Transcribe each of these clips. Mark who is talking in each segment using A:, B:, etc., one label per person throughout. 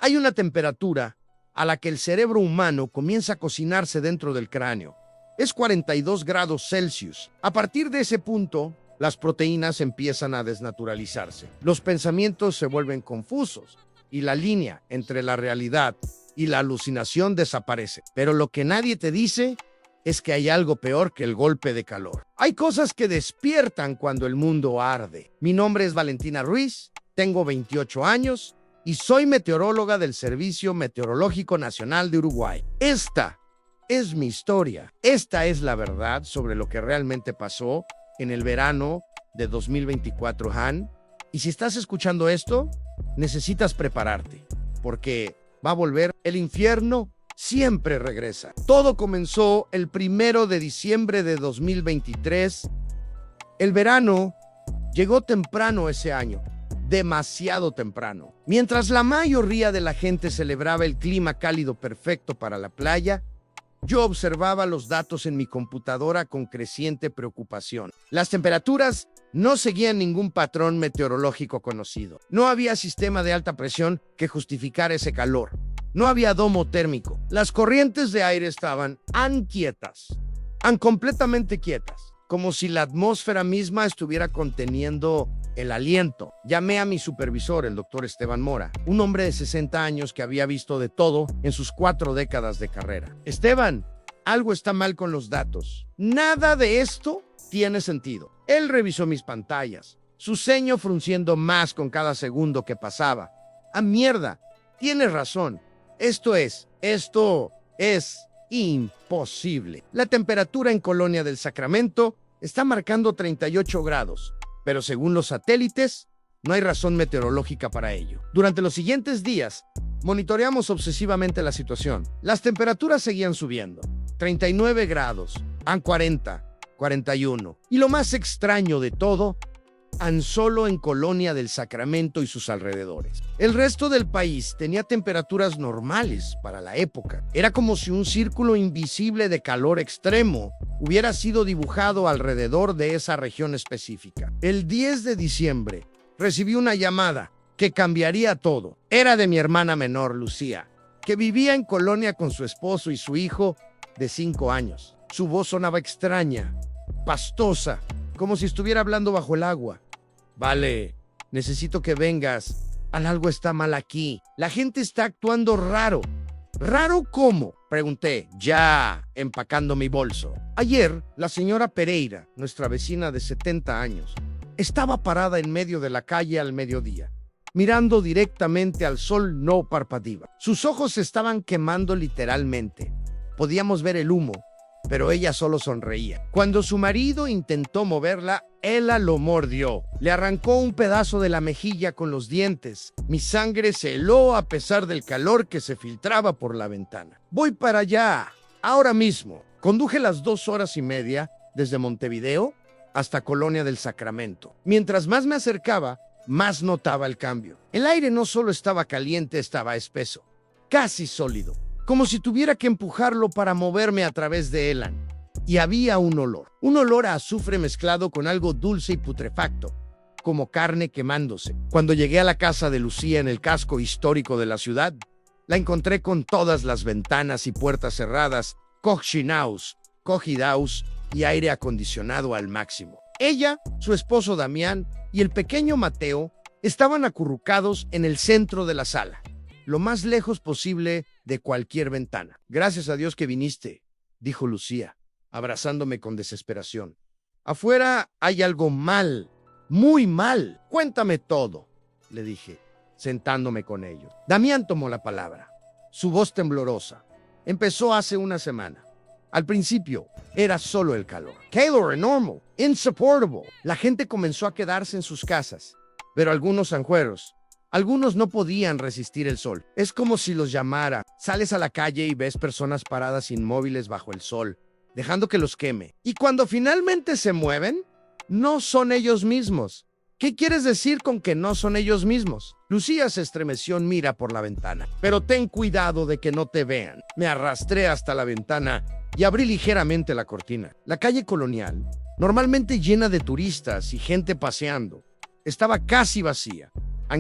A: Hay una temperatura a la que el cerebro humano comienza a cocinarse dentro del cráneo. Es 42 grados Celsius. A partir de ese punto, las proteínas empiezan a desnaturalizarse. Los pensamientos se vuelven confusos y la línea entre la realidad y la alucinación desaparece. Pero lo que nadie te dice es que hay algo peor que el golpe de calor. Hay cosas que despiertan cuando el mundo arde. Mi nombre es Valentina Ruiz, tengo 28 años y soy meteoróloga del Servicio Meteorológico Nacional de Uruguay. Esta es mi historia. Esta es la verdad sobre lo que realmente pasó en el verano de 2024, Han. Y si estás escuchando esto, necesitas prepararte, porque va a volver. El infierno siempre regresa. Todo comenzó el 1 de diciembre de 2023. El verano llegó temprano ese año, demasiado temprano. Mientras la mayoría de la gente celebraba el clima cálido perfecto para la playa, yo observaba los datos en mi computadora con creciente preocupación. Las temperaturas no seguían ningún patrón meteorológico conocido. No había sistema de alta presión que justificara ese calor. No había domo térmico. Las corrientes de aire estaban quietas, completamente quietas, como si la atmósfera misma estuviera conteniendo el aliento. Llamé a mi supervisor, el doctor Esteban Mora, un hombre de 60 años que había visto de todo en sus 4 décadas de carrera. Esteban, algo está mal con los datos. Nada de esto tiene sentido. Él revisó mis pantallas, su ceño frunciendo más con cada segundo que pasaba. Mierda, tienes razón. Esto es imposible. La temperatura en Colonia del Sacramento está marcando 38 grados. Pero según los satélites, no hay razón meteorológica para ello. Durante los siguientes días, monitoreamos obsesivamente la situación. Las temperaturas seguían subiendo. 39 grados, 40, 41. Y lo más extraño de todo, solo en Colonia del Sacramento y sus alrededores. El resto del país tenía temperaturas normales para la época. Era como si un círculo invisible de calor extremo hubiera sido dibujado alrededor de esa región específica. El 10 de diciembre recibí una llamada que cambiaría todo. Era de mi hermana menor, Lucía, que vivía en Colonia con su esposo y su hijo de 5 años. Su voz sonaba extraña, pastosa, como si estuviera hablando bajo el agua. Vale, necesito que vengas. Algo está mal aquí. La gente está actuando raro. ¿Raro cómo?, pregunté, ya empacando mi bolso. Ayer, la señora Pereira, nuestra vecina de 70 años, estaba parada en medio de la calle al mediodía, mirando directamente al sol, no parpadeaba. Sus ojos se estaban quemando literalmente. Podíamos ver el humo, pero ella solo sonreía. Cuando su marido intentó moverla, ella lo mordió. Le arrancó un pedazo de la mejilla con los dientes. Mi sangre se heló a pesar del calor que se filtraba por la ventana. Voy para allá, ahora mismo. Conduje las 2 horas y media desde Montevideo hasta Colonia del Sacramento. Mientras más me acercaba, más notaba el cambio. El aire no solo estaba caliente, estaba espeso, casi sólido, como si tuviera que empujarlo para moverme a través de él. Y había un olor a azufre mezclado con algo dulce y putrefacto, como carne quemándose. Cuando llegué a la casa de Lucía en el casco histórico de la ciudad, la encontré con todas las ventanas y puertas cerradas, cogidaus y aire acondicionado al máximo. Ella, su esposo Damián y el pequeño Mateo estaban acurrucados en el centro de la sala, lo más lejos posible de cualquier ventana. Gracias a Dios que viniste, dijo Lucía, abrazándome con desesperación. Afuera hay algo mal, muy mal. Cuéntame todo, le dije, sentándome con ellos. Damián tomó la palabra, su voz temblorosa. Empezó hace una semana. Al principio, era solo el calor. Calor enorme, insupportable. La gente comenzó a quedarse en sus casas, pero algunos sanjueros, algunos no podían resistir el sol. Es como si los llamara. Sales a la calle y ves personas paradas inmóviles bajo el sol, dejando que los queme. Y cuando finalmente se mueven, no son ellos mismos. ¿Qué quieres decir con que no son ellos mismos? Lucía se estremeció en mira por la ventana. Pero ten cuidado de que no te vean. Me arrastré hasta la ventana y abrí ligeramente la cortina. La calle Colonial, normalmente llena de turistas y gente paseando, estaba casi vacía,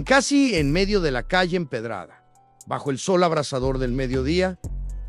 A: casi en medio de la calle empedrada. Bajo el sol abrasador del mediodía,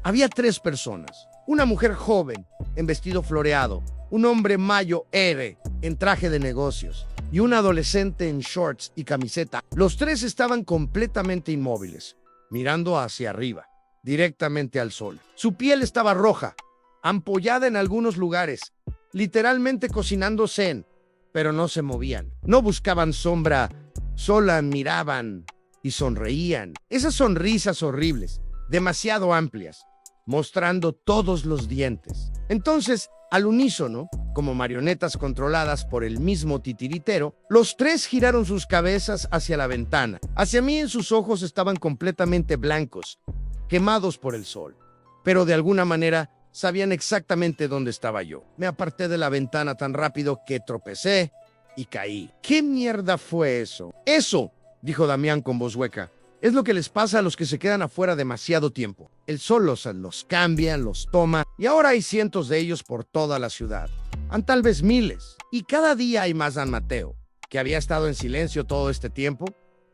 A: había 3 personas. Una mujer joven, en vestido floreado, un hombre mayo en traje de negocios, y un adolescente en shorts y camiseta. Los 3 estaban completamente inmóviles, mirando hacia arriba, directamente al sol. Su piel estaba roja, ampollada en algunos lugares, literalmente cocinando zen, pero no se movían. No buscaban sombra, solo miraban y sonreían. Esas sonrisas horribles, demasiado amplias, mostrando todos los dientes. Entonces, al unísono, como marionetas controladas por el mismo titiritero, los 3 giraron sus cabezas hacia la ventana. Hacia mí, en sus ojos estaban completamente blancos, quemados por el sol. Pero de alguna manera sabían exactamente dónde estaba yo. Me aparté de la ventana tan rápido que tropecé y caí. ¿Qué mierda fue eso? Eso, dijo Damián con voz hueca, es lo que les pasa a los que se quedan afuera demasiado tiempo. El sol los cambia, los toma, y ahora hay cientos de ellos por toda la ciudad. Han tal vez miles. Y cada día hay más. Dan Mateo, que había estado en silencio todo este tiempo,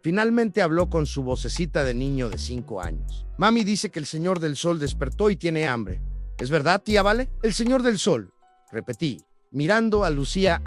A: finalmente habló con su vocecita de niño de 5 años. Mami dice que el Señor del Sol despertó y tiene hambre. ¿Es verdad, tía Vale? El Señor del Sol, repetí, mirando a Lucía.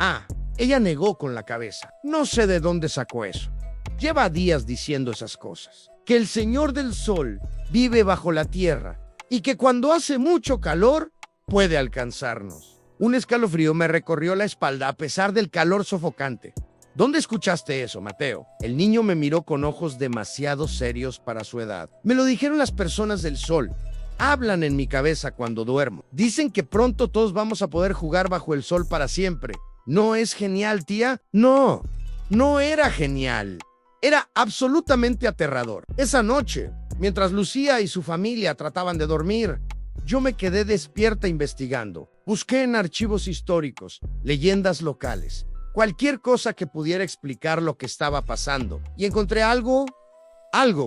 A: Ella negó con la cabeza. No sé de dónde sacó eso. Lleva días diciendo esas cosas. Que el Señor del Sol vive bajo la tierra y que cuando hace mucho calor puede alcanzarnos. Un escalofrío me recorrió la espalda a pesar del calor sofocante. ¿Dónde escuchaste eso, Mateo? El niño me miró con ojos demasiado serios para su edad. Me lo dijeron las personas del Sol. Hablan en mi cabeza cuando duermo. Dicen que pronto todos vamos a poder jugar bajo el sol para siempre. ¿No es genial, tía? No, no era genial. Era absolutamente aterrador. Esa noche, mientras Lucía y su familia trataban de dormir, yo me quedé despierta investigando. Busqué en archivos históricos, leyendas locales, cualquier cosa que pudiera explicar lo que estaba pasando. Y encontré algo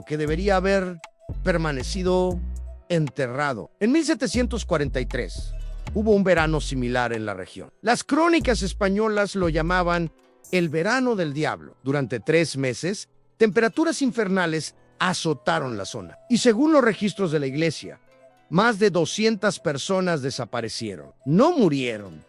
A: que debería haber permanecido enterrado. En 1743 hubo un verano similar en la región. Las crónicas españolas lo llamaban el verano del diablo. Durante 3 meses, temperaturas infernales azotaron la zona. Y según los registros de la iglesia, más de 200 personas desaparecieron. No murieron,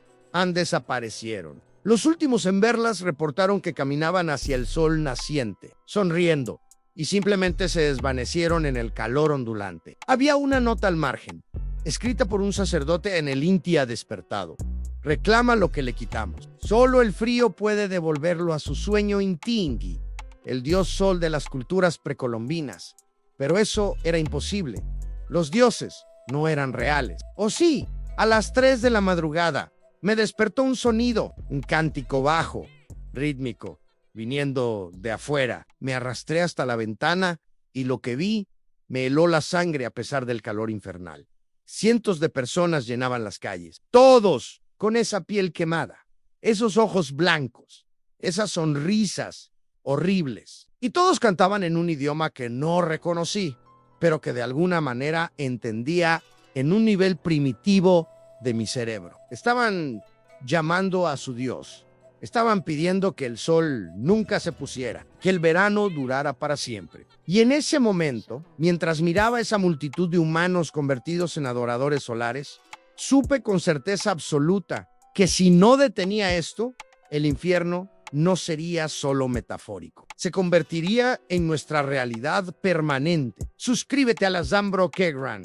A: desaparecieron. Los últimos en verlas reportaron que caminaban hacia el sol naciente, sonriendo, y simplemente se desvanecieron en el calor ondulante. Había una nota al margen, escrita por un sacerdote en el Inti ha despertado. Reclama lo que le quitamos. Solo el frío puede devolverlo a su sueño Inti, el dios sol de las culturas precolombinas. Pero eso era imposible. Los dioses no eran reales. ¿O sí? A las 3 de la madrugada me despertó un sonido, un cántico bajo, rítmico, viniendo de afuera. Me arrastré hasta la ventana y lo que vi me heló la sangre a pesar del calor infernal. Cientos de personas llenaban las calles, todos con esa piel quemada, esos ojos blancos, esas sonrisas horribles. Y todos cantaban en un idioma que no reconocí, pero que de alguna manera entendía en un nivel primitivo de mi cerebro. Estaban llamando a su Dios. Estaban pidiendo que el sol nunca se pusiera, que el verano durara para siempre. Y en ese momento, mientras miraba esa multitud de humanos convertidos en adoradores solares, supe con certeza absoluta que si no detenía esto, el infierno no sería solo metafórico. Se convertiría en nuestra realidad permanente. Suscríbete a la Zambro Kegran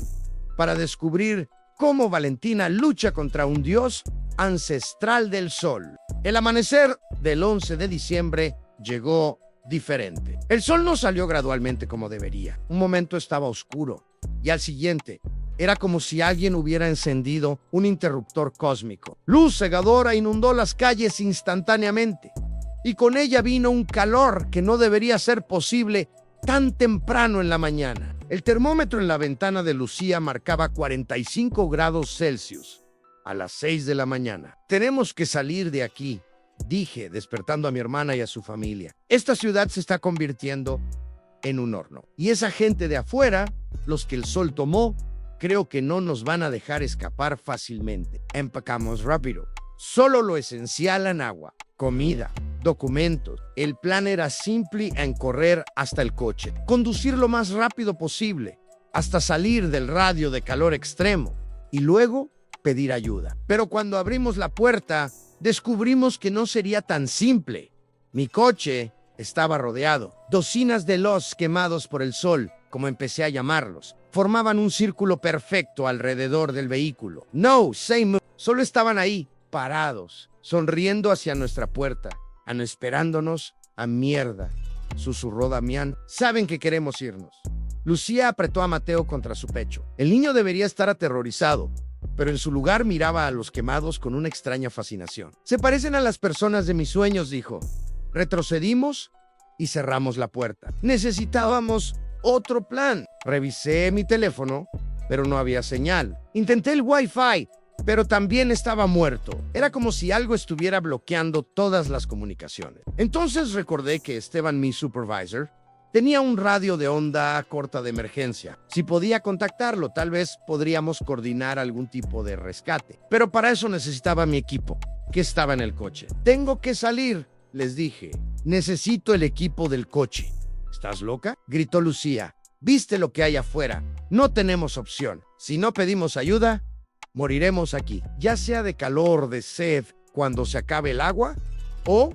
A: para descubrir cómo Valentina lucha contra un dios ancestral del sol. El amanecer del 11 de diciembre llegó diferente. El sol no salió gradualmente como debería. Un momento estaba oscuro y al siguiente era como si alguien hubiera encendido un interruptor cósmico. Luz cegadora inundó las calles instantáneamente y con ella vino un calor que no debería ser posible tan temprano en la mañana. El termómetro en la ventana de Lucía marcaba 45 grados Celsius a las 6 de la mañana. Tenemos que salir de aquí, dije, despertando a mi hermana y a su familia. Esta ciudad se está convirtiendo en un horno. Y esa gente de afuera, los que el sol tomó, creo que no nos van a dejar escapar fácilmente. Empacamos rápido. Solo lo esencial en agua, comida, documentos. El plan era simple en correr hasta el coche, conducir lo más rápido posible, hasta salir del radio de calor extremo y luego pedir ayuda. Pero cuando abrimos la puerta, descubrimos que no sería tan simple. Mi coche estaba rodeado. Docenas de los quemados por el sol, como empecé a llamarlos, formaban un círculo perfecto alrededor del vehículo. No, solo estaban ahí, parados, sonriendo hacia nuestra puerta, esperándonos a mierda, susurró Damián. Saben que queremos irnos. Lucía apretó a Mateo contra su pecho. El niño debería estar aterrorizado, pero en su lugar miraba a los quemados con una extraña fascinación. Se parecen a las personas de mis sueños, dijo. Retrocedimos y cerramos la puerta. Necesitábamos otro plan. Revisé mi teléfono, pero no había señal. Intenté el Wi-Fi, pero también estaba muerto. Era como si algo estuviera bloqueando todas las comunicaciones. Entonces recordé que Esteban, mi supervisor, tenía un radio de onda corta de emergencia. Si podía contactarlo, tal vez podríamos coordinar algún tipo de rescate. Pero para eso necesitaba mi equipo, que estaba en el coche. Tengo que salir, les dije. Necesito el equipo del coche. ¿Estás loca?, gritó Lucía. ¿Viste lo que hay afuera? No tenemos opción. Si no pedimos ayuda, moriremos aquí. Ya sea de calor, de sed, cuando se acabe el agua, o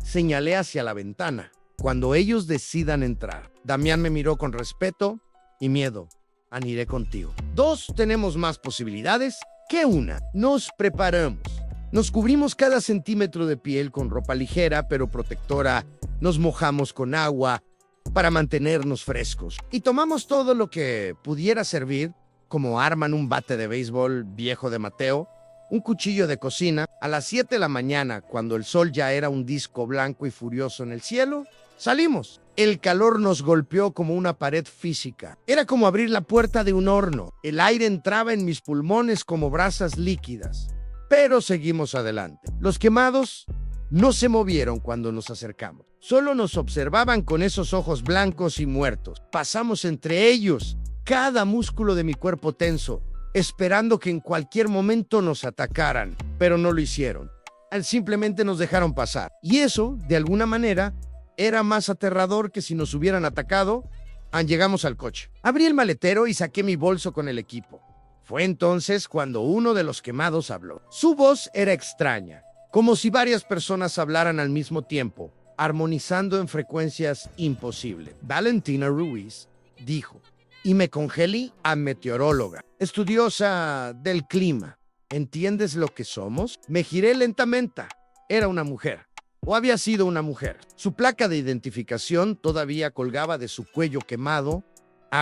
A: señalé hacia la ventana, cuando ellos decidan entrar. Damián me miró con respeto y miedo. Aniré contigo. 2, tenemos más posibilidades que una. Nos preparamos. Nos cubrimos cada centímetro de piel con ropa ligera pero protectora. Nos mojamos con agua para mantenernos frescos. Y tomamos todo lo que pudiera servir, como arman un bate de béisbol viejo de Mateo, un cuchillo de cocina. A las 7 de la mañana, cuando el sol ya era un disco blanco y furioso en el cielo, salimos. El calor nos golpeó como una pared física. Era como abrir la puerta de un horno. El aire entraba en mis pulmones como brasas líquidas. Pero seguimos adelante. Los quemados no se movieron cuando nos acercamos. Solo nos observaban con esos ojos blancos y muertos. Pasamos entre ellos, cada músculo de mi cuerpo tenso, esperando que en cualquier momento nos atacaran. Pero no lo hicieron. Simplemente nos dejaron pasar. Y eso, de alguna manera, era más aterrador que si nos hubieran atacado. Llegamos al coche. Abrí el maletero y saqué mi bolso con el equipo. Fue entonces cuando uno de los quemados habló. Su voz era extraña, como si varias personas hablaran al mismo tiempo, armonizando en frecuencias imposibles. Valentina Ruiz dijo, y me congelé a meteoróloga, estudiosa del clima. ¿Entiendes lo que somos? Me giré lentamente. Era una mujer. O había sido una mujer. Su placa de identificación todavía colgaba de su cuello quemado.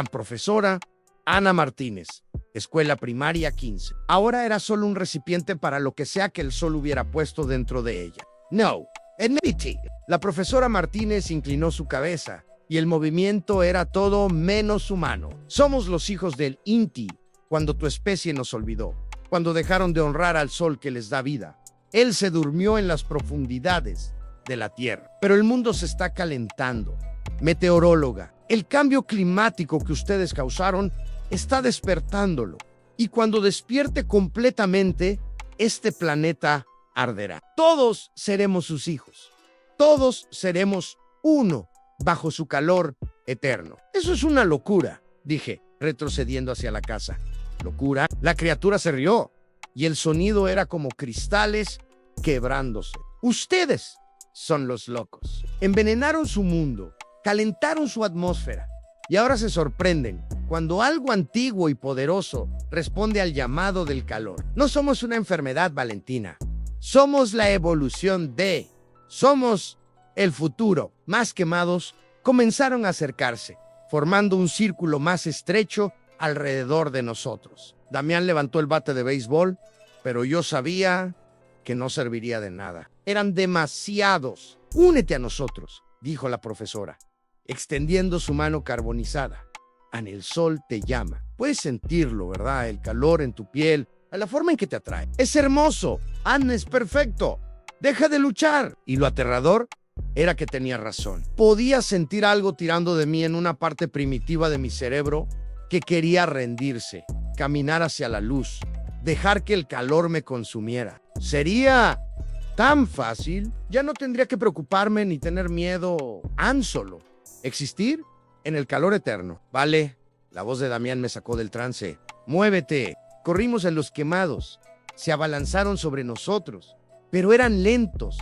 A: Profesora Ana Martínez, escuela primaria 15. Ahora era solo un recipiente para lo que sea que el sol hubiera puesto dentro de ella. No, NBT. La profesora Martínez inclinó su cabeza y el movimiento era todo menos humano. Somos los hijos del Inti, cuando tu especie nos olvidó, cuando dejaron de honrar al sol que les da vida. Él se durmió en las profundidades de la tierra. Pero el mundo se está calentando. Meteoróloga, el cambio climático que ustedes causaron está despertándolo. Y cuando despierte completamente, este planeta arderá. Todos seremos sus hijos. Todos seremos uno bajo su calor eterno. Eso es una locura, dije, retrocediendo hacia la casa. ¿Locura? La criatura se rió y el sonido era como cristales quebrándose. Ustedes son los locos. Envenenaron su mundo, calentaron su atmósfera y ahora se sorprenden cuando algo antiguo y poderoso responde al llamado del calor. No somos una enfermedad, Valentina. Somos la evolución de... Somos el futuro. Más quemados comenzaron a acercarse, formando un círculo más estrecho alrededor de nosotros. Damián levantó el bate de béisbol, pero yo sabía que no serviría de nada. Eran demasiados. Únete a nosotros, dijo la profesora, extendiendo su mano carbonizada. El sol te llama. Puedes sentirlo, ¿verdad? El calor en tu piel, la forma en que te atrae. Es hermoso. Es perfecto. Deja de luchar. Y lo aterrador era que tenía razón. Podía sentir algo tirando de mí en una parte primitiva de mi cerebro que quería rendirse, caminar hacia la luz, dejar que el calor me consumiera. Sería Tan fácil, ya no tendría que preocuparme ni tener miedo. Han solo existir en el calor eterno. Vale, la voz de Damián me sacó del trance. Muévete. Corrimos en los quemados. Se abalanzaron sobre nosotros, pero eran lentos,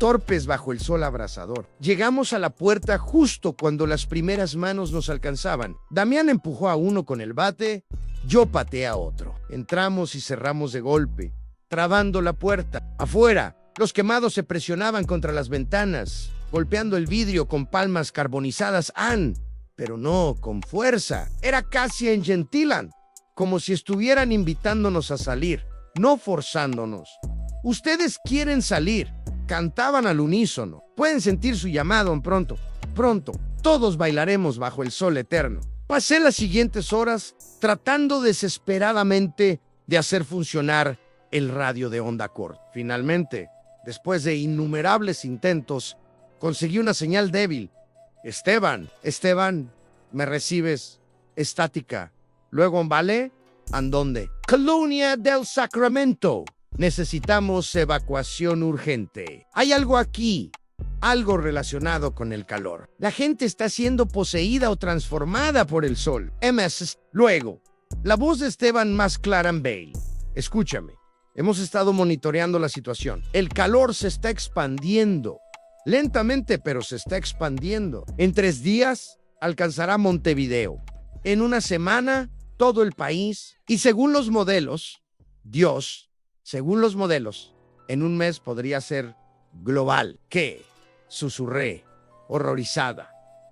A: torpes bajo el sol abrasador. Llegamos a la puerta justo cuando las primeras manos nos alcanzaban. Damián empujó a uno con el bate, yo pateé a otro. Entramos y cerramos de golpe, trabando la puerta. Afuera, los quemados se presionaban contra las ventanas, golpeando el vidrio con palmas carbonizadas, pero no con fuerza. Era casi en Gentiland, como si estuvieran invitándonos a salir, no forzándonos. Ustedes quieren salir, cantaban al unísono. Pueden sentir su llamado pronto. Pronto, todos bailaremos bajo el sol eterno. Pasé las siguientes horas tratando desesperadamente de hacer funcionar el radio de onda corta. Finalmente, después de innumerables intentos, conseguí una señal débil. Esteban, ¿me recibes? Estática. Luego, ¿vale? ¿En dónde? Colonia del Sacramento. Necesitamos evacuación urgente. Hay algo aquí, algo relacionado con el calor. La gente está siendo poseída o transformada por el sol. Luego, la voz de Esteban más clara en Bale. Escúchame, hemos estado monitoreando la situación. El calor se está expandiendo. Lentamente, pero se está expandiendo. En 3 días, alcanzará Montevideo. En una semana, todo el país. Y según los modelos, según los modelos, en un mes podría ser global. ¿Qué? Susurré, horrorizada.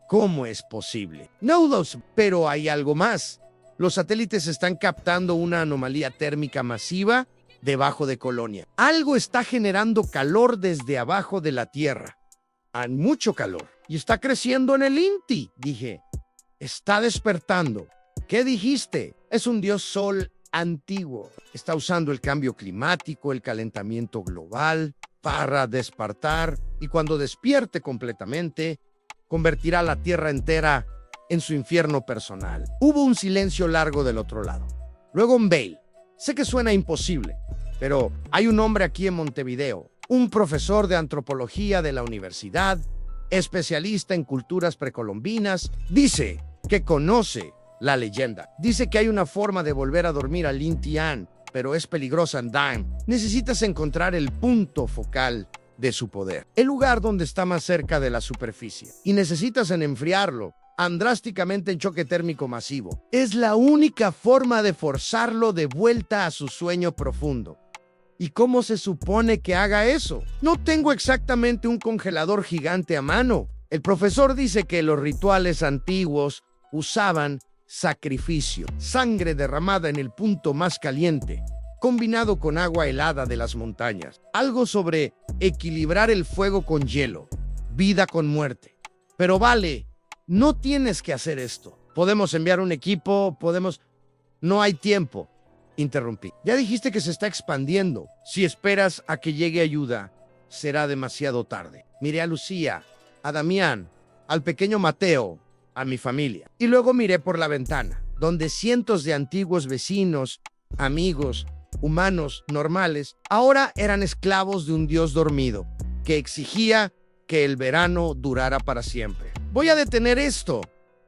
A: ¿Cómo es posible? No, pero hay algo más. Los satélites están captando una anomalía térmica masiva debajo de Colonia. Algo está generando calor desde abajo de la Tierra. Hay mucho calor. Y está creciendo en el INTI, dije. Está despertando. ¿Qué dijiste? Es un dios sol antiguo. Está usando el cambio climático, el calentamiento global, para despertar, y cuando despierte completamente, convertirá la Tierra entera en su infierno personal. Hubo un silencio largo del otro lado. Luego en Bale. Sé que suena imposible, pero hay un hombre aquí en Montevideo, un profesor de antropología de la universidad, especialista en culturas precolombinas, dice que conoce la leyenda. Dice que hay una forma de volver a dormir al Intián, pero es peligrosa en Dime. Necesitas encontrar el punto focal de su poder, el lugar donde está más cerca de la superficie, y necesitas enfriarlo drásticamente en choque térmico masivo. Es la única forma de forzarlo de vuelta a su sueño profundo. ¿Y cómo se supone que haga eso? No tengo exactamente un congelador gigante a mano. El profesor dice que los rituales antiguos usaban sacrificio, sangre derramada en el punto más caliente, combinado con agua helada de las montañas. Algo sobre equilibrar el fuego con hielo, vida con muerte. Pero vale, no tienes que hacer esto. Podemos enviar un equipo, No hay tiempo, interrumpí. Ya dijiste que se está expandiendo. Si esperas a que llegue ayuda, será demasiado tarde. Miré a Lucía, a Damián, al pequeño Mateo, a mi familia. Y luego miré por la ventana, donde cientos de antiguos vecinos, amigos, humanos normales, ahora eran esclavos de un dios dormido, que exigía que el verano durara para siempre. Voy a detener esto,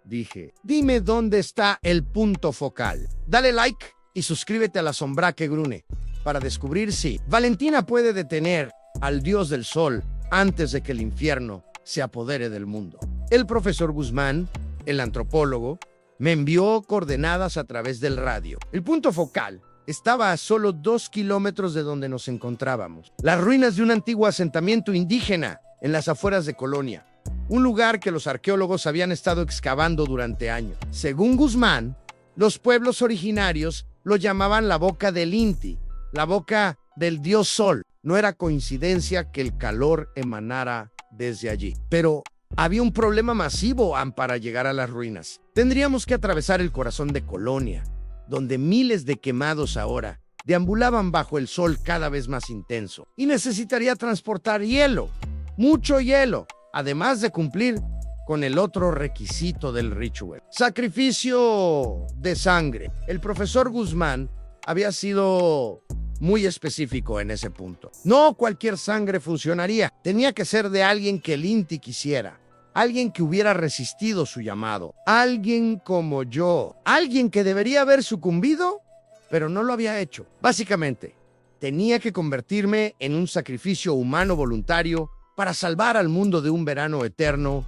A: dije. Dime dónde está el punto focal. Dale like y suscríbete a la Sombra que Grune para descubrir si Valentina puede detener al dios del sol antes de que el infierno se apodere del mundo. El profesor Guzmán, el antropólogo, me envió coordenadas a través del radio. El punto focal estaba a solo 2 kilómetros de donde nos encontrábamos. Las ruinas de un antiguo asentamiento indígena en las afueras de Colonia. Un lugar que los arqueólogos habían estado excavando durante años. Según Guzmán, los pueblos originarios lo llamaban la boca del Inti, la boca del dios sol. No era coincidencia que el calor emanara desde allí. Pero había un problema masivo para llegar a las ruinas. Tendríamos que atravesar el corazón de Colonia, donde miles de quemados ahora deambulaban bajo el sol cada vez más intenso. Y necesitaría transportar hielo, mucho hielo, además de cumplir con el otro requisito del ritual: sacrificio de sangre. El profesor Guzmán había sido muy específico en ese punto. No cualquier sangre funcionaría. Tenía que ser de alguien que el Inti quisiera. Alguien que hubiera resistido su llamado. Alguien como yo. Alguien que debería haber sucumbido, pero no lo había hecho. Básicamente, tenía que convertirme en un sacrificio humano voluntario para salvar al mundo de un verano eterno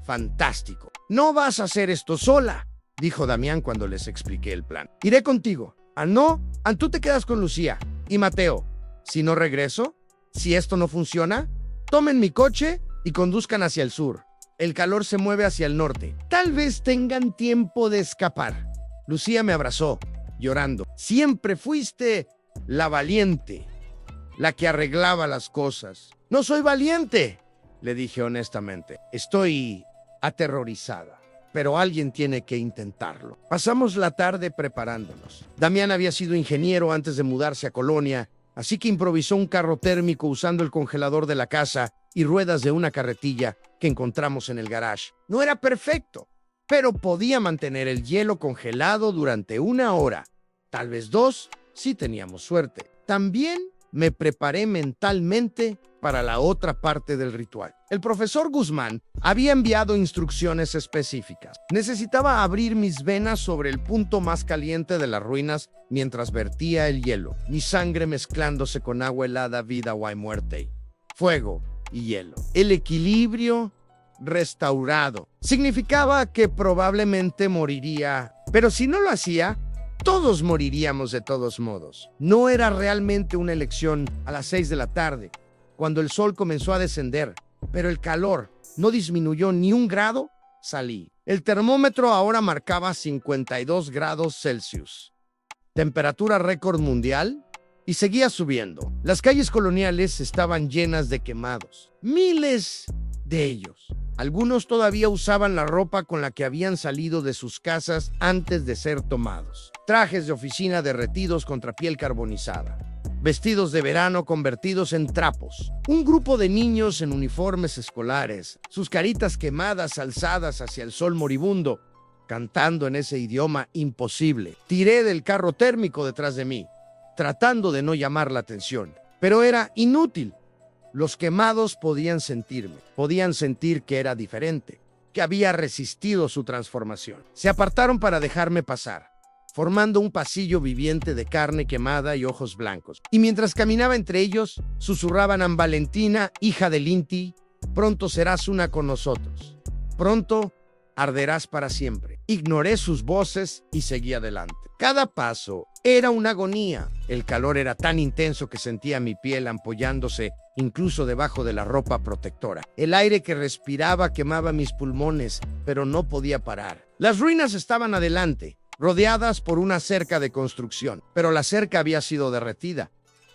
A: fantástico. No vas a hacer esto sola, dijo Damián cuando les expliqué el plan. Iré contigo. No, tú te quedas con Lucía y Mateo. Si no regreso, si esto no funciona, tomen mi coche y conduzcan hacia el sur. El calor se mueve hacia el norte. Tal vez tengan tiempo de escapar. Lucía me abrazó, llorando. Siempre fuiste la valiente, la que arreglaba las cosas. No soy valiente, le dije honestamente. Estoy aterrorizada, pero alguien tiene que intentarlo. Pasamos la tarde preparándonos. Damián había sido ingeniero antes de mudarse a Colonia, así que improvisó un carro térmico usando el congelador de la casa y ruedas de una carretilla que encontramos en el garage. No era perfecto, pero podía mantener el hielo congelado durante 1 hora, tal vez 2, si teníamos suerte. También me preparé mentalmente para la otra parte del ritual. El profesor Guzmán había enviado instrucciones específicas. Necesitaba abrir mis venas sobre el punto más caliente de las ruinas mientras vertía el hielo, mi sangre mezclándose con agua helada, vida o muerte, fuego y hielo. El equilibrio restaurado significaba que probablemente moriría, pero si no lo hacía, todos moriríamos de todos modos. No era realmente una elección. A las 6 de la tarde, cuando el sol comenzó a descender, pero el calor no disminuyó ni 1 grado, salí. El termómetro ahora marcaba 52 grados Celsius. Temperatura récord mundial, y seguía subiendo. Las calles coloniales estaban llenas de quemados. Miles de ellos. Algunos todavía usaban la ropa con la que habían salido de sus casas antes de ser tomados. Trajes de oficina derretidos contra piel carbonizada. Vestidos de verano convertidos en trapos. Un grupo de niños en uniformes escolares, sus caritas quemadas alzadas hacia el sol moribundo, cantando en ese idioma imposible. Tiré del carro térmico detrás de mí, tratando de no llamar la atención. Pero era inútil. Los quemados podían sentir que era diferente, que había resistido su transformación. Se apartaron para dejarme pasar, formando un pasillo viviente de carne quemada y ojos blancos. Y mientras caminaba entre ellos, susurraban a Valentina, hija del Inti, pronto serás una con nosotros. Pronto arderás para siempre. Ignoré sus voces y seguí adelante. Cada paso era una agonía. El calor era tan intenso que sentía mi piel ampollándose incluso debajo de la ropa protectora. El aire que respiraba quemaba mis pulmones, pero no podía parar. Las ruinas estaban adelante, rodeadas por una cerca de construcción, pero la cerca había sido derretida.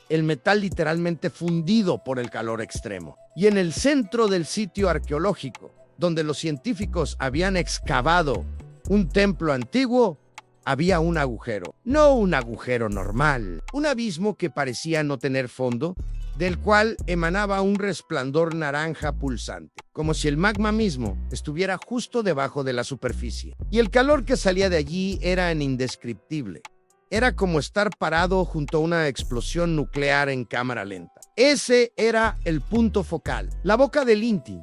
A: El metal literalmente fundido por el calor extremo. Y en el centro del sitio arqueológico, donde los científicos habían excavado un templo antiguo, había un agujero. No un agujero normal, un abismo que parecía no tener fondo, del cual emanaba un resplandor naranja pulsante, como si el magma mismo estuviera justo debajo de la superficie. Y el calor que salía de allí era indescriptible. Era como estar parado junto a una explosión nuclear en cámara lenta. Ese era el punto focal, la boca del Inti,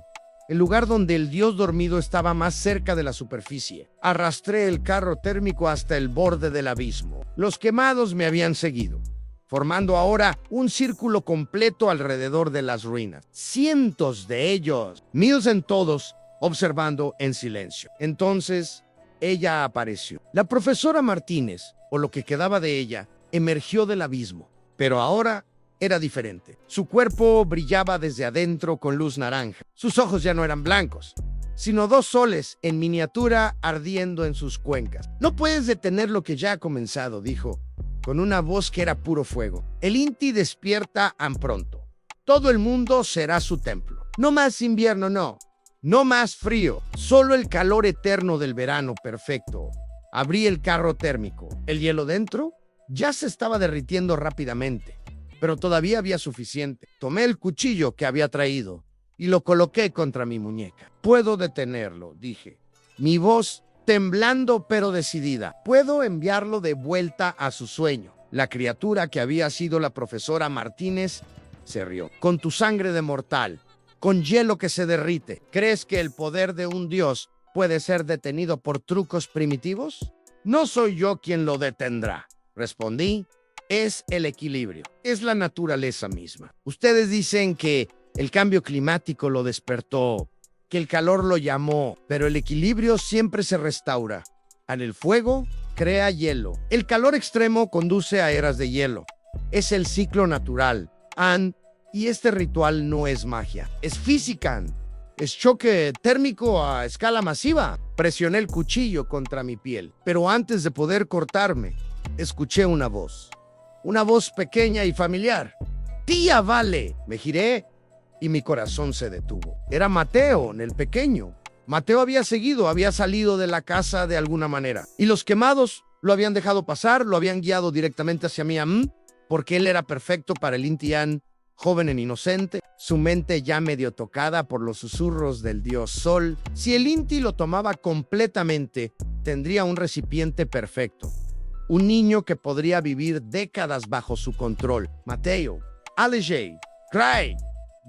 A: el lugar donde el dios dormido estaba más cerca de la superficie. Arrastré el carro térmico hasta el borde del abismo. Los quemados me habían seguido, formando ahora un círculo completo alrededor de las ruinas. Cientos de ellos, miles en todos, observando en silencio. Entonces, ella apareció. La profesora Martínez, o lo que quedaba de ella, emergió del abismo, pero ahora era diferente. Su cuerpo brillaba desde adentro con luz naranja. Sus ojos ya no eran blancos, sino 2 soles en miniatura ardiendo en sus cuencas. No puedes detener lo que ya ha comenzado, dijo, con una voz que era puro fuego. El Inti despierta tan pronto. Todo el mundo será su templo. No más invierno, no. No más frío. Solo el calor eterno del verano perfecto. Abrí el carro térmico. El hielo dentro ya se estaba derritiendo rápidamente, pero todavía había suficiente. Tomé el cuchillo que había traído y lo coloqué contra mi muñeca. Puedo detenerlo, dije, mi voz temblando pero decidida. Puedo enviarlo de vuelta a su sueño. La criatura que había sido la profesora Martínez se rió. Con tu sangre de mortal, con hielo que se derrite, ¿crees que el poder de un dios puede ser detenido por trucos primitivos? No soy yo quien lo detendrá, respondí. Es el equilibrio, es la naturaleza misma. Ustedes dicen que el cambio climático lo despertó, que el calor lo llamó, pero el equilibrio siempre se restaura. Al el fuego crea hielo. El calor extremo conduce a eras de hielo. Es el ciclo natural. Y este ritual no es magia, es física. Es choque térmico a escala masiva. Presioné el cuchillo contra mi piel, pero antes de poder cortarme, escuché una voz. Una voz pequeña y familiar. ¡Tía Vale! Me giré y mi corazón se detuvo. Era Mateo, el pequeño. Mateo había salido de la casa de alguna manera. Y los quemados lo habían dejado pasar, lo habían guiado directamente hacia mí, porque él era perfecto para el Inti-An, joven e inocente, su mente ya medio tocada por los susurros del dios Sol. Si el Inti lo tomaba completamente, tendría un recipiente perfecto. Un niño que podría vivir décadas bajo su control. Mateo, Alejay, Cry,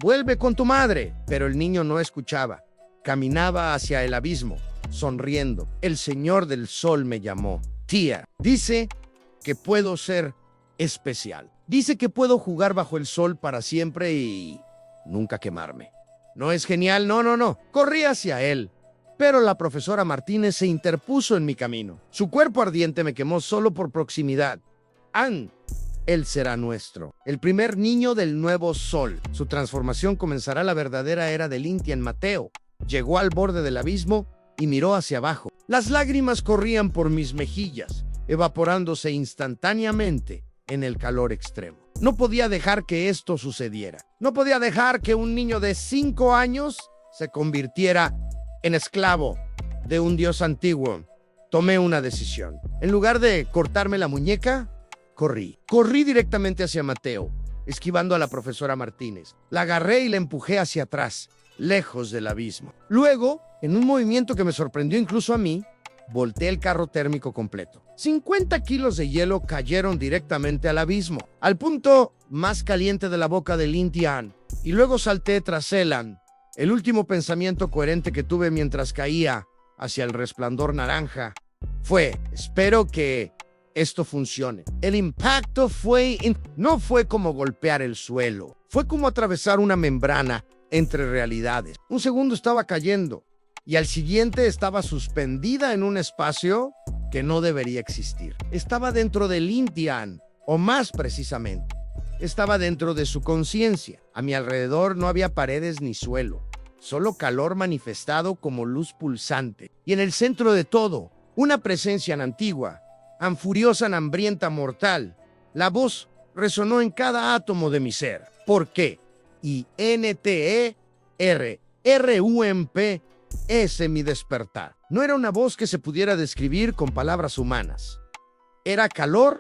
A: vuelve con tu madre. Pero el niño no escuchaba. Caminaba hacia el abismo, sonriendo. El Señor del Sol me llamó. Tía, dice que puedo ser especial. Dice que puedo jugar bajo el sol para siempre y nunca quemarme. ¿No es genial? No. Corrí hacia él. Pero la profesora Martínez se interpuso en mi camino. Su cuerpo ardiente me quemó solo por proximidad. Él será nuestro, el primer niño del nuevo sol. Su transformación comenzará la verdadera era del Inti-An. Mateo llegó al borde del abismo y miró hacia abajo. Las lágrimas corrían por mis mejillas, evaporándose instantáneamente en el calor extremo. No podía dejar que esto sucediera. No podía dejar que un niño de 5 años se convirtiera en esclavo de un dios antiguo. Tomé una decisión. En lugar de cortarme la muñeca, corrí. Corrí directamente hacia Mateo, esquivando a la profesora Martínez. La agarré y la empujé hacia atrás, lejos del abismo. Luego, en un movimiento que me sorprendió incluso a mí, volteé el carro térmico completo. 50 kilos de hielo cayeron directamente al abismo, al punto más caliente de la boca del Inti-An, y luego salté tras Elan. El último pensamiento coherente que tuve mientras caía hacia el resplandor naranja fue: espero que esto funcione. El impacto no fue como golpear el suelo, fue como atravesar una membrana entre realidades. Un segundo estaba cayendo y al siguiente estaba suspendida en un espacio que no debería existir. Estaba dentro del Inti-An, o más precisamente, estaba dentro de su conciencia. A mi alrededor no había paredes ni suelo, solo calor manifestado como luz pulsante. Y en el centro de todo, una presencia antigua, furiosa, hambrienta, mortal. La voz resonó en cada átomo de mi ser. ¿Por qué? INTERRUMP ese mi despertar. No era una voz que se pudiera describir con palabras humanas. Era calor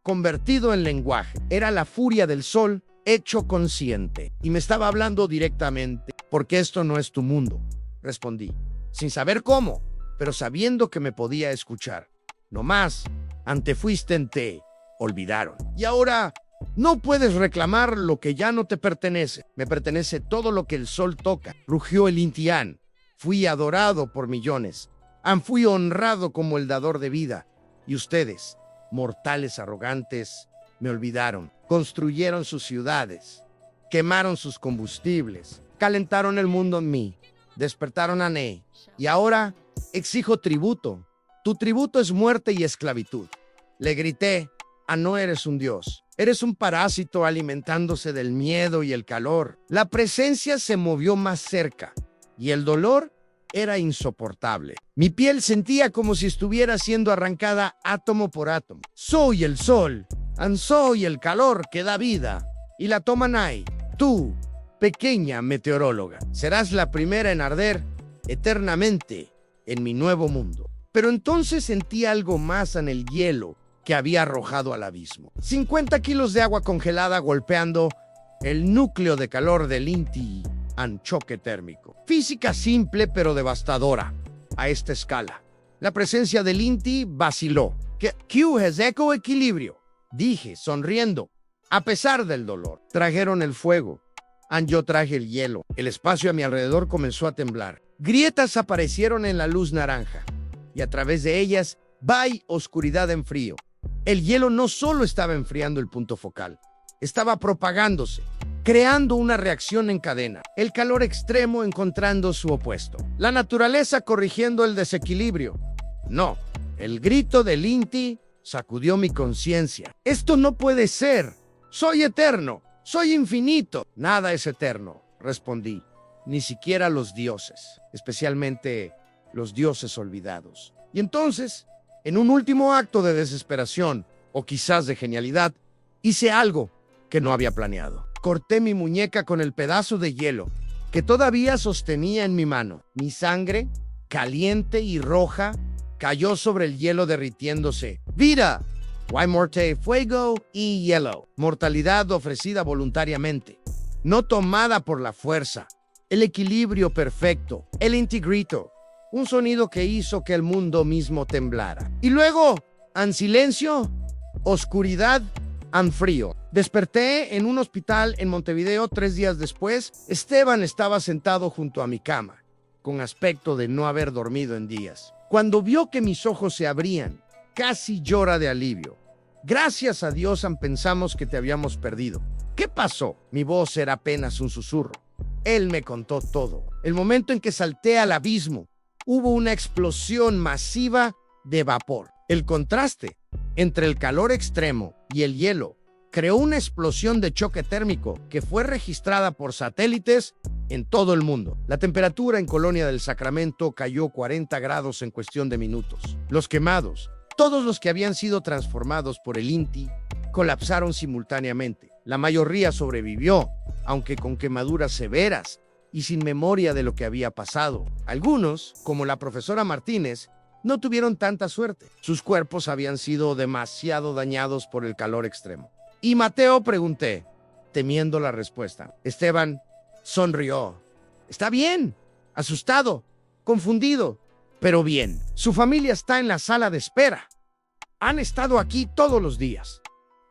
A: convertido en lenguaje. Era la furia del sol hecho consciente. Y me estaba hablando directamente. Porque esto no es tu mundo, respondí, sin saber cómo, pero sabiendo que me podía escuchar. No más, antefuiste en te olvidaron. Y ahora no puedes reclamar lo que ya no te pertenece. Me pertenece todo lo que el sol toca. Rugió el Inti-An. Fui adorado por millones. Fui honrado como el dador de vida. Y ustedes, mortales arrogantes, me olvidaron. Construyeron sus ciudades. Quemaron sus combustibles. Calentaron el mundo en mí. Despertaron a Ne. Y ahora exijo tributo. Tu tributo es muerte y esclavitud. Le grité: no eres un dios. Eres un parásito alimentándose del miedo y el calor. La presencia se movió más cerca y el dolor era insoportable. Mi piel sentía como si estuviera siendo arrancada átomo por átomo. Soy el sol, soy el calor que da vida. Y la toma Nai. Tú, pequeña meteoróloga, serás la primera en arder eternamente en mi nuevo mundo. Pero entonces sentí algo más en el hielo que había arrojado al abismo. 50 kilos de agua congelada golpeando el núcleo de calor del Inti-An, choque térmico. Física simple pero devastadora a esta escala. La presencia del Inti vaciló. Q es equilibrio. dije, sonriendo, a pesar del dolor. Trajeron el fuego. Yo traje el hielo. El espacio a mi alrededor comenzó a temblar. Grietas aparecieron en la luz naranja, y a través de ellas, oscuridad en frío. El hielo no solo estaba enfriando el punto focal, estaba propagándose, creando una reacción en cadena. El calor extremo encontrando su opuesto. La naturaleza corrigiendo el desequilibrio. No, el grito del Inti sacudió mi conciencia. Esto no puede ser. Soy eterno. Soy infinito. Nada es eterno, respondí. Ni siquiera los dioses, especialmente los dioses olvidados. Y entonces, en un último acto de desesperación, o quizás de genialidad, hice algo que no había planeado. Corté mi muñeca con el pedazo de hielo que todavía sostenía en mi mano. Mi sangre, caliente y roja, cayó sobre el hielo derritiéndose. ¡Vida! Why morte, fuego y hielo. Mortalidad ofrecida voluntariamente, no tomada por la fuerza. El equilibrio perfecto, el integrito. Un sonido que hizo que el mundo mismo temblara. Y luego, en silencio, oscuridad, en frío. Desperté en un hospital en Montevideo 3 días después. Esteban estaba sentado junto a mi cama, con aspecto de no haber dormido en días. Cuando vio que mis ojos se abrían, casi llora de alivio. Gracias a Dios, pensamos que te habíamos perdido. ¿Qué pasó? Mi voz era apenas un susurro. Él me contó todo. El momento en que salté al abismo, hubo una explosión masiva de vapor. El contraste entre el calor extremo y el hielo creó una explosión de choque térmico que fue registrada por satélites en todo el mundo. La temperatura en Colonia del Sacramento cayó 40 grados en cuestión de minutos. Los quemados, todos los que habían sido transformados por el Inti, colapsaron simultáneamente. La mayoría sobrevivió, aunque con quemaduras severas y sin memoria de lo que había pasado. Algunos, como la profesora Martínez, no tuvieron tanta suerte. Sus cuerpos habían sido demasiado dañados por el calor extremo. Y Mateo, pregunté, temiendo la respuesta. Esteban sonrió. Está bien, asustado, confundido, pero bien. Su familia está en la sala de espera. Han estado aquí todos los días.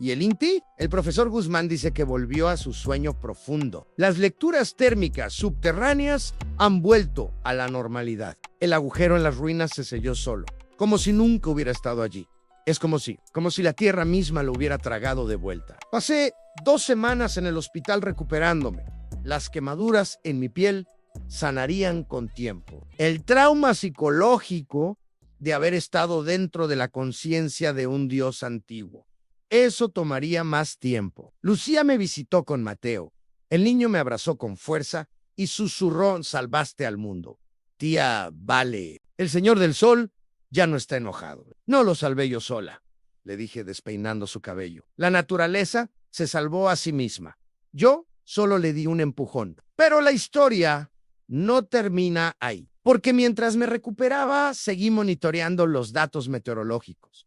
A: ¿Y el Inti? El profesor Guzmán dice que volvió a su sueño profundo. Las lecturas térmicas subterráneas han vuelto a la normalidad. El agujero en las ruinas se selló solo, como si nunca hubiera estado allí. Es como si la tierra misma lo hubiera tragado de vuelta. Pasé 2 semanas en el hospital recuperándome. Las quemaduras en mi piel sanarían con tiempo. El trauma psicológico de haber estado dentro de la conciencia de un dios antiguo. Eso tomaría más tiempo. Lucía me visitó con Mateo. El niño me abrazó con fuerza y susurró: salvaste al mundo. Tía, vale. El señor del sol ya no está enojado. No lo salvé yo sola, le dije despeinando su cabello. La naturaleza se salvó a sí misma. Yo solo le di un empujón. Pero la historia no termina ahí, porque mientras me recuperaba, seguí monitoreando los datos meteorológicos.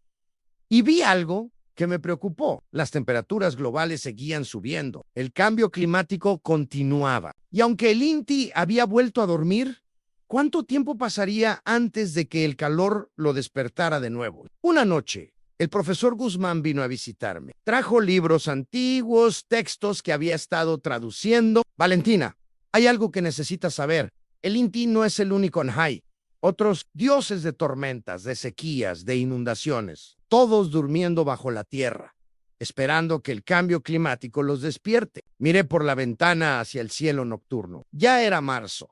A: Y vi algo que me preocupó. Las temperaturas globales seguían subiendo. El cambio climático continuaba. Y aunque el Inti había vuelto a dormir, ¿cuánto tiempo pasaría antes de que el calor lo despertara de nuevo? Una noche, el profesor Guzmán vino a visitarme. Trajo libros antiguos, textos que había estado traduciendo. Valentina, hay algo que necesitas saber. El Inti no es el único Anhai. Otros dioses de tormentas, de sequías, de inundaciones, todos durmiendo bajo la tierra, esperando que el cambio climático los despierte. Miré por la ventana hacia el cielo nocturno. Ya era marzo,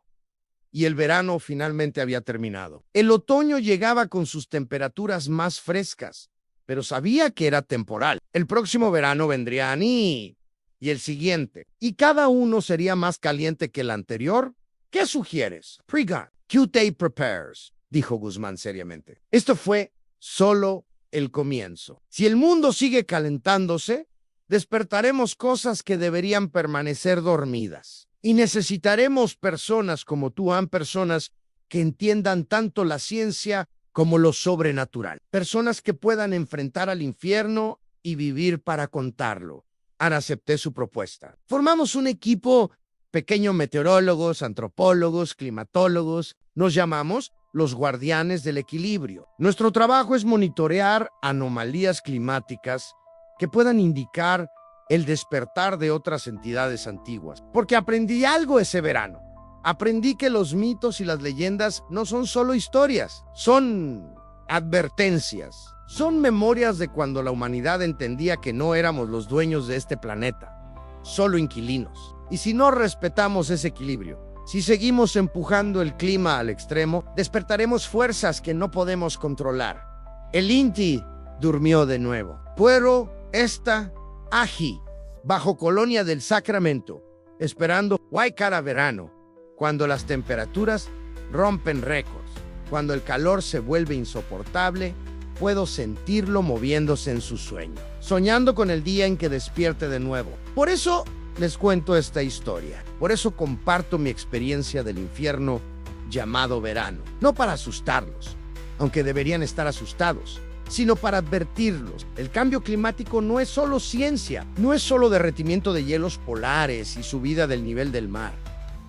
A: y el verano finalmente había terminado. El otoño llegaba con sus temperaturas más frescas, pero sabía que era temporal. El próximo verano vendría Ani, y el siguiente, y cada uno sería más caliente que el anterior. ¿Qué sugieres? Prigan. QT prepares, dijo Guzmán seriamente. Esto fue solo el comienzo. Si el mundo sigue calentándose, despertaremos cosas que deberían permanecer dormidas. Y necesitaremos personas como tú, personas que entiendan tanto la ciencia como lo sobrenatural. Personas que puedan enfrentar al infierno y vivir para contarlo. Acepté su propuesta. Formamos un equipo pequeño: meteorólogos, antropólogos, climatólogos. Nos llamamos los guardianes del equilibrio. Nuestro trabajo es monitorear anomalías climáticas que puedan indicar el despertar de otras entidades antiguas. Porque aprendí algo ese verano. Aprendí que los mitos y las leyendas no son solo historias, son advertencias. Son memorias de cuando la humanidad entendía que no éramos los dueños de este planeta, solo inquilinos. Y si no respetamos ese equilibrio, si seguimos empujando el clima al extremo, despertaremos fuerzas que no podemos controlar. El Inti durmió de nuevo. Pero esta Aji, bajo Colonia del Sacramento, esperando Waikara verano, cuando las temperaturas rompen récords, cuando el calor se vuelve insoportable, puedo sentirlo moviéndose en su sueño, soñando con el día en que despierte de nuevo. Por eso les cuento esta historia. Por eso comparto mi experiencia del infierno llamado verano. No para asustarlos, aunque deberían estar asustados, sino para advertirlos. El cambio climático no es solo ciencia, no es solo derretimiento de hielos polares y subida del nivel del mar.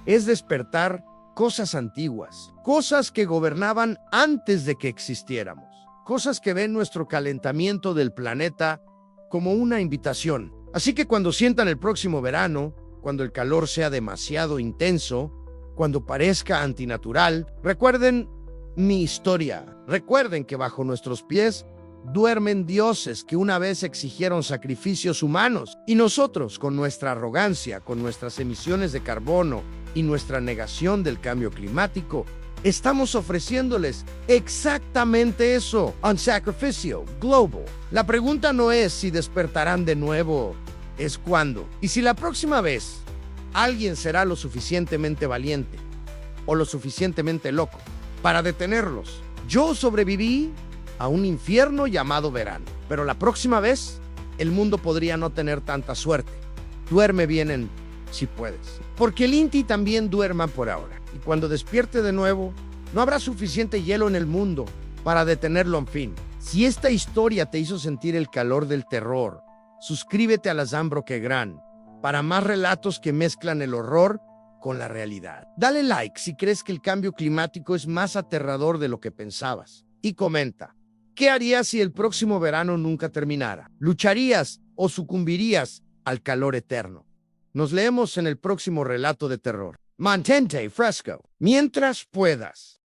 A: Es despertar cosas antiguas, cosas que gobernaban antes de que existiéramos, cosas que ven nuestro calentamiento del planeta como una invitación. Así que cuando sientan el próximo verano, cuando el calor sea demasiado intenso, cuando parezca antinatural, recuerden mi historia. Recuerden que bajo nuestros pies duermen dioses que una vez exigieron sacrificios humanos, y nosotros, con nuestra arrogancia, con nuestras emisiones de carbono y nuestra negación del cambio climático, estamos ofreciéndoles exactamente eso, un sacrificio global. La pregunta no es si despertarán de nuevo, es cuándo. Y si la próxima vez alguien será lo suficientemente valiente o lo suficientemente loco para detenerlos. Yo sobreviví a un infierno llamado verano, pero la próxima vez el mundo podría no tener tanta suerte. Duerme bien si puedes, porque el Inti también duerma por ahora. Y cuando despierte de nuevo, no habrá suficiente hielo en el mundo para detenerlo en fin. Si esta historia te hizo sentir el calor del terror, suscríbete a la Zambroque Gran para más relatos que mezclan el horror con la realidad. Dale like si crees que el cambio climático es más aterrador de lo que pensabas. Y comenta, ¿qué harías si el próximo verano nunca terminara? ¿Lucharías o sucumbirías al calor eterno? Nos leemos en el próximo relato de terror. Mantente fresco mientras puedas.